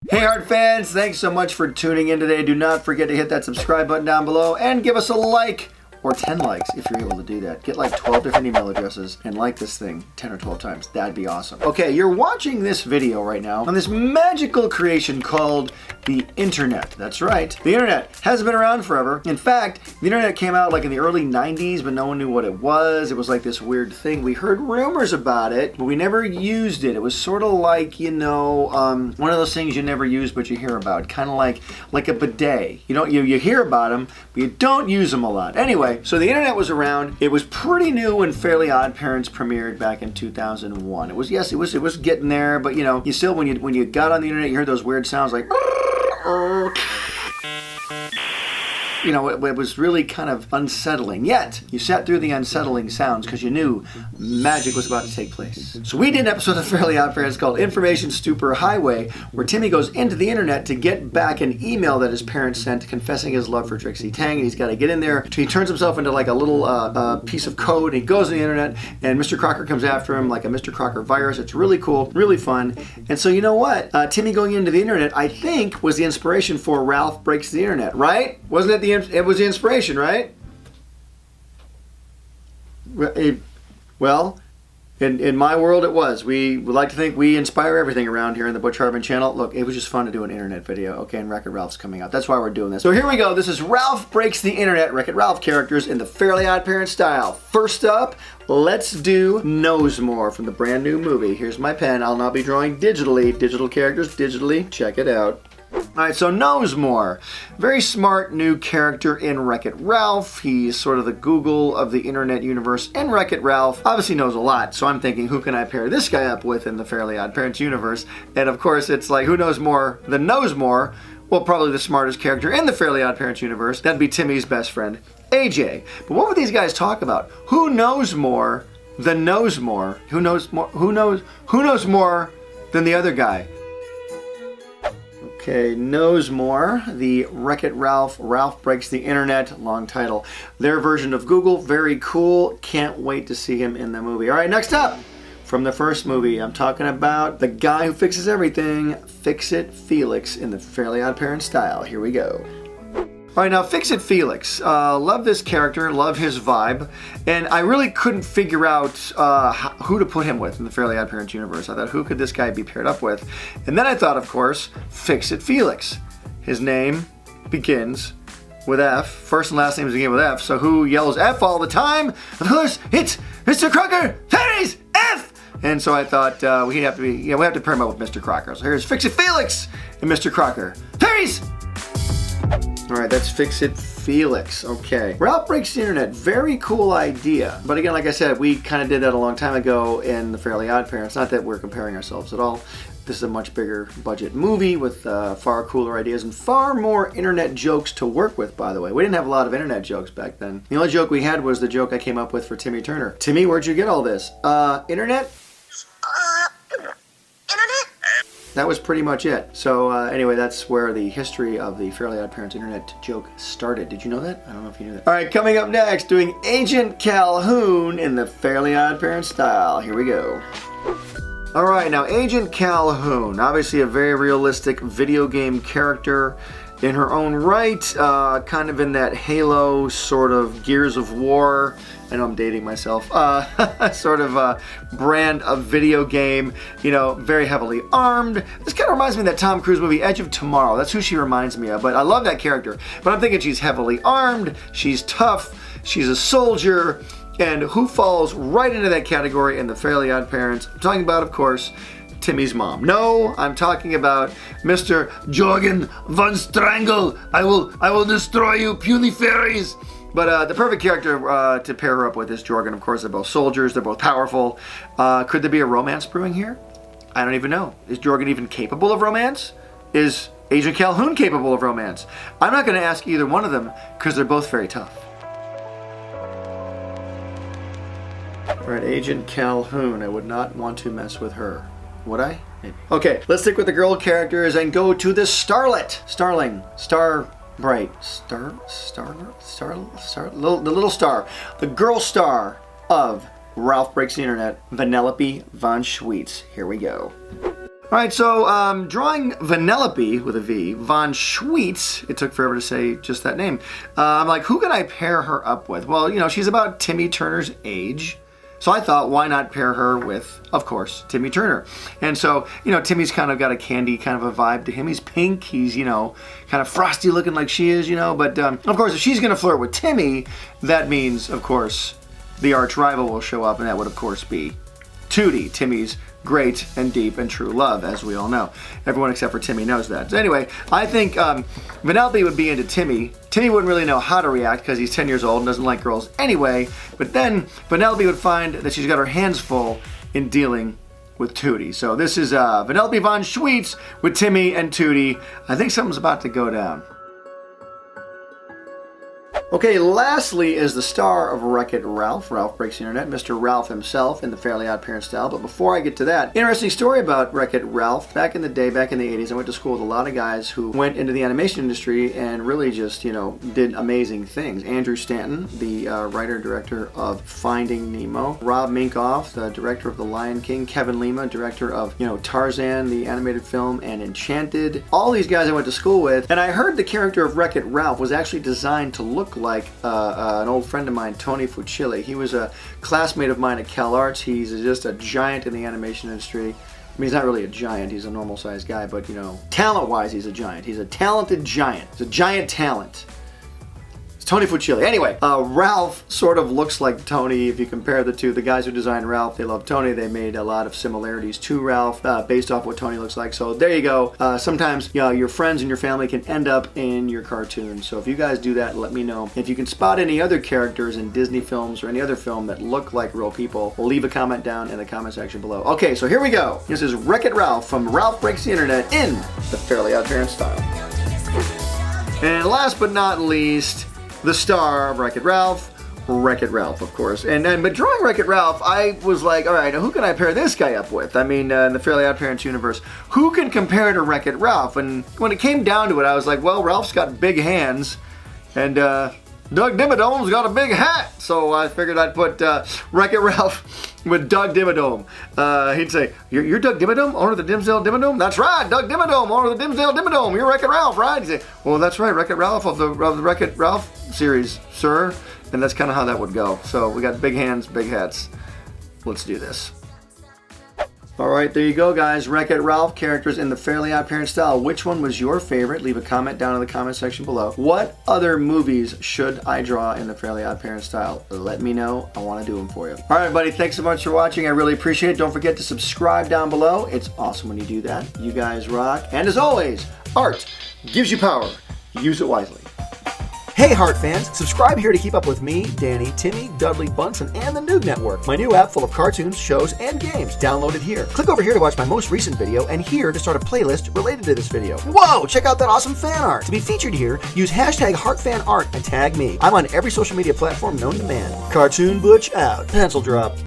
Hey Heart fans, thanks so much for tuning in today. Do not forget to hit that subscribe button down below and give us a like. Or 10 likes if you're able to do that. Get like 12 different email addresses and like this thing 10 or 12 times. That'd be awesome. Okay, you're watching this video right now on this magical creation called the internet. That's right. The internet hasn't been around forever. In fact, the internet came out like in the early 90s, but no one knew what it was. It was like this weird thing. We heard rumors about it, but we never used it. It was sort of like, you know, one of those things you never use but you hear about. Kind of like a bidet. You hear about them, but you don't use them a lot. Anyway, so the internet was around. It was pretty new when Fairly OddParents premiered back in 2001. It was getting there, but you still when you got on the internet, you heard those weird sounds like it was really kind of unsettling. Yet, you sat through the unsettling sounds because you knew magic was about to take place. So we did an episode of Fairly OddParents called Information Superhighway, where Timmy goes into the internet to get back an email that his parents sent confessing his love for Trixie Tang, and he's got to get in there. So he turns himself into like a little piece of code, and he goes to the internet, and Mr. Crocker comes after him like a Mr. Crocker virus. It's really cool, really fun. And so you know what? Timmy going into the internet, I think, was the inspiration for Ralph Breaks the Internet, right? Wasn't it it was the inspiration, right? Well, in my world it was. We would like to think we inspire everything around here in the Butch Hartman channel. Look, it was just fun to do an internet video, okay, and WreckIt Ralph's coming out. That's why we're doing this. So here we go. This is Ralph Breaks the Internet, WreckIt Ralph characters in the Fairly OddParents style. First up, let's do Knowsmore from the brand new movie. Here's my pen. I'll now be drawing digitally. Digital characters digitally. Check it out. Alright, so Knowsmore. Very smart new character in WreckIt Ralph. He's sort of the Google of the internet universe, and WreckIt Ralph obviously knows a lot, so I'm thinking, who can I pair this guy up with in the Fairly OddParents universe? And of course, it's like, who knows more than Knowsmore? Well, probably the smartest character in the Fairly OddParents universe. That'd be Timmy's best friend, AJ. But what would these guys talk about? Who knows more than Knowsmore? Who knows more? Who knows more than the other guy? Okay, Knowsmore, the WreckIt Ralph, Ralph Breaks the Internet, long title. Their version of Google, very cool. Can't wait to see him in the movie. All right, next up, from the first movie, I'm talking about the guy who fixes everything, Fix-It Felix in the Fairly OddParents style. Here we go. All right, now Fix-It Felix. Love this character, love his vibe, and I really couldn't figure out who to put him with in the Fairly OddParents universe. I thought, who could this guy be paired up with? And then I thought, of course, Fix-It Felix. His name begins with F. First and last names begin with F, so who yells F all the time? Of course, it's Mr. Crocker. There is F! And so I thought we have to pair him up with Mr. Crocker. So here's Fix-It Felix and Mr. Crocker. There is. All right, that's Fix-It Felix. Okay. Ralph Breaks the Internet. Very cool idea. But again, like I said, we kind of did that a long time ago in the Fairly OddParents. Not that we're comparing ourselves at all. This is a much bigger budget movie with far cooler ideas and far more internet jokes to work with, by the way. We didn't have a lot of internet jokes back then. The only joke we had was the joke I came up with for Timmy Turner. Timmy, where'd you get all this? Internet? That was pretty much it. So anyway, that's where the history of the Fairly OddParents internet joke started. Did you know that? I don't know if you knew that. All right, coming up next, doing Agent Calhoun in the Fairly OddParents style. Here we go. All right, now Agent Calhoun, obviously a very realistic video game character in her own right, kind of in that Halo sort of Gears of War, I know I'm dating myself, sort of brand of video game, very heavily armed. This kind of reminds me of that Tom Cruise movie, Edge of Tomorrow. That's who she reminds me of, but I love that character. But I'm thinking she's heavily armed, she's tough, she's a soldier, and who falls right into that category in the Fairly OddParents? I'm talking about, of course, Timmy's mom. No, I'm talking about Mr. Jorgen von Strangle. I will destroy you, puny fairies. But the perfect character to pair her up with is Jorgen. Of course, they're both soldiers. They're both powerful. Could there be a romance brewing here? I don't even know. Is Jorgen even capable of romance? Is Agent Calhoun capable of romance? I'm not going to ask either one of them because they're both very tough. All right, Agent Calhoun. I would not want to mess with her. Would I? Maybe. Okay, let's stick with the girl characters and go to the starlet. Starling. Starbright. The little star. The girl star of Ralph Breaks the Internet, Vanellope von Schweetz. Here we go. All right, so drawing Vanellope with a V, Von Schweetz, it took forever to say just that name. I'm like, who can I pair her up with? Well, you know, she's about Timmy Turner's age. So I thought, why not pair her with, of course, Timmy Turner? And so, you know, Timmy's kind of got a candy kind of a vibe to him. He's pink. He's, you know, kind of frosty looking like she is, you know. But, of course, if she's going to flirt with Timmy, that means, of course, the arch rival will show up. And that would, of course, be Tootie, Timmy's great and deep and true love, as we all know. Everyone except for Timmy knows that. So anyway, I think Vanellope would be into Timmy. Timmy wouldn't really know how to react because he's 10 years old and doesn't like girls anyway. But then Vanellope would find that she's got her hands full in dealing with Tootie. So this is Vanellope Von Schweetz with Timmy and Tootie. I think something's about to go down. Okay, lastly is the star of WreckIt Ralph. Ralph Breaks the Internet, Mr. Ralph himself in the Fairly OddParents style. But before I get to that, interesting story about WreckIt Ralph. Back in the day, back in the 80s, I went to school with a lot of guys who went into the animation industry and really just, you know, did amazing things. Andrew Stanton, the writer-director of Finding Nemo. Rob Minkoff, the director of The Lion King. Kevin Lima, director of, you know, Tarzan, the animated film, and Enchanted. All these guys I went to school with. And I heard the character of WreckIt Ralph was actually designed to look like an old friend of mine, Tony Fucilli. He was a classmate of mine at CalArts. He's just a giant in the animation industry. I mean, he's not really a giant. He's a normal-sized guy, but, you know, talent-wise, he's a giant. He's a talented giant. He's a giant talent. Tony Fucilli. Anyway, Ralph sort of looks like Tony. If you compare the two, the guys who designed Ralph, they love Tony. They made a lot of similarities to Ralph based off what Tony looks like. So there you go. Sometimes, you know, your friends and your family can end up in your cartoon. So if you guys do that, let me know. If you can spot any other characters in Disney films or any other film that look like real people, leave a comment down in the comment section below. Okay, so here we go. This is WreckIt Ralph from Ralph Breaks the Internet in the Fairly OddParents style. And last but not least, the star of WreckIt Ralph, of course. But drawing WreckIt Ralph, I was like, all right, who can I pair this guy up with? I mean, in the Fairly OddParents universe, who can compare to WreckIt Ralph? And when it came down to it, I was like, well, Ralph's got big hands, and Doug Dimmadome's got a big hat. So I figured I'd put WreckIt Ralph with Doug Dimmadome. He'd say, you're Doug Dimmadome, owner of the Dimsdale Dimmadome? That's right, Doug Dimmadome, owner of the Dimsdale Dimmadome. You're WreckIt Ralph, right? He'd say, well, that's right, WreckIt Ralph of the WreckIt Ralph series, sir. And that's kind of how that would go. So we got big hands, big hats. Let's do this. All right, there you go, guys. WreckIt Ralph characters in the Fairly OddParents style. Which one was your favorite? Leave a comment down in the comment section below. What other movies should I draw in the Fairly OddParents style? Let me know. I want to do them for you. All right, everybody. Thanks so much for watching. I really appreciate it. Don't forget to subscribe down below. It's awesome when you do that. You guys rock. And as always, art gives you power. Use it wisely. Hey Heart fans, subscribe here to keep up with me, Danny, Timmy, Dudley, Bunsen, and the NOOG Network. My new app full of cartoons, shows, and games. Download it here. Click over here to watch my most recent video and here to start a playlist related to this video. Whoa, check out that awesome fan art. To be featured here, use hashtag HeartFanArt and tag me. I'm on every social media platform known to man. Cartoon Butch out. Pencil drop.